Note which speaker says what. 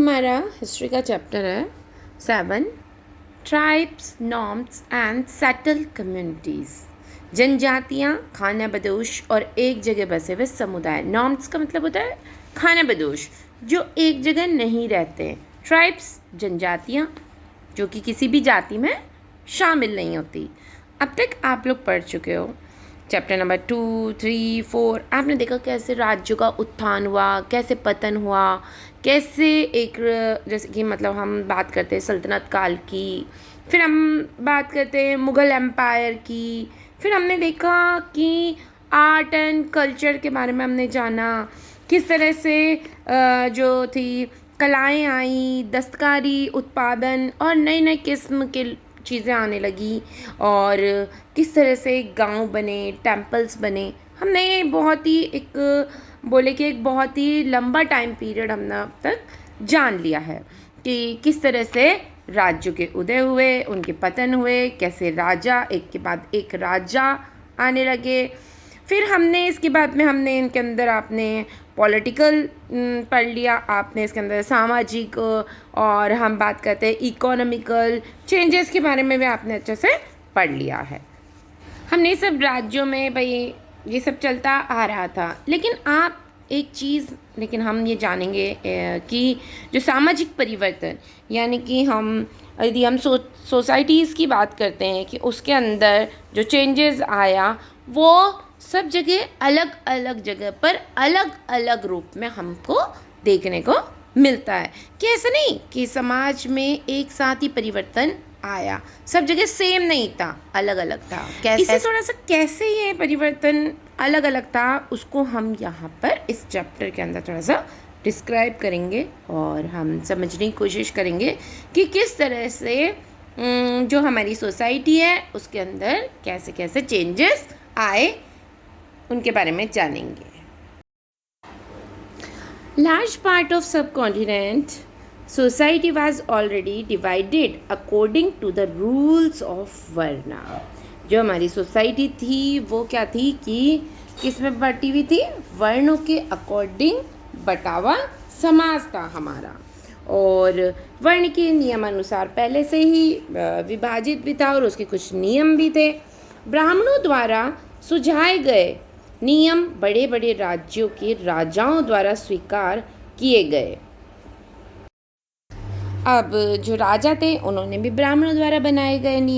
Speaker 1: हमारा हिस्ट्री का चैप्टर है 7 tribes norms and settle communities. जनजातियाँ, खानाबदोश और एक जगह बसे हुए समुदाय। नॉर्म्स का मतलब होता है खानाबदोश, जो एक जगह नहीं रहते। ट्राइब्स, जनजातियाँ, जो कि किसी भी जाति में शामिल नहीं होती। अब तक आप लोग पढ़ चुके हो चैप्टर नंबर 2, 3, 4। आपने देखा कैसे राज्यों का उत्थान हुआ, कैसे पतन हुआ, कैसे एक जैसे कि मतलब हम बात करते हैं सल्तनत काल की, फिर हम बात करते हैं मुग़ल एम्पायर की, फिर हमने देखा कि आर्ट एंड कल्चर के बारे में हमने जाना, किस तरह से जो थी कलाएँ आई, दस्तकारी उत्पादन और नए नए किस्म के चीज़ें आने लगी, और किस तरह से गांव बने, टेम्पल्स बने। हमने बहुत ही एक बहुत ही लंबा टाइम पीरियड हमने अब तक जान लिया है कि किस तरह से राज्यों के उदय हुए, उनके पतन हुए, कैसे राजा एक के बाद एक राजा आने लगे। फिर हमने इसके बाद में हमने इनके अंदर आपने पॉलिटिकल पढ़ लिया, आपने इसके अंदर सामाजिक, और हम बात करते हैं इकोनॉमिकल चेंजेस के बारे में भी आपने अच्छे से पढ़ लिया है। हमने सब राज्यों में भाई ये सब चलता आ रहा था, लेकिन हम ये जानेंगे कि जो सामाजिक परिवर्तन, यानी कि यदि हम सोसाइटीज़ की बात करते हैं कि उसके अंदर जो चेंजेस आया वो सब जगह अलग अलग जगह पर अलग अलग रूप में हमको देखने को मिलता है। कि ऐसा नहीं कि समाज में एक साथ ही परिवर्तन आया, सब जगह सेम नहीं था, अलग अलग था। कैसे थोड़ा सा कैसे ये परिवर्तन अलग अलग था उसको हम यहाँ पर इस चैप्टर के अंदर थोड़ा सा डिस्क्राइब करेंगे, और हम समझने की कोशिश करेंगे कि किस तरह से जो हमारी सोसाइटी है उसके अंदर कैसे कैसे चेंजेस आए, उनके बारे में जानेंगे। Large part of subcontinent society was already divided according to the rules of varna। जो हमारी सोसाइटी थी वो क्या थी कि किस में बटी हुई थी? वर्णों के अकॉर्डिंग बटावा समाज था हमारा, और वर्ण के नियमानुसार पहले से ही विभाजित भी था, और उसके कुछ नियम भी थे। ब्राह्मणों द्वारा सुझाए गए नियम बड़े बड़े राज्यों के राजाओं द्वारा स्वीकार किए गए। अब जो राजा थे उन्होंने भी ब्राह्मणों द्वारा बनाए गए नियम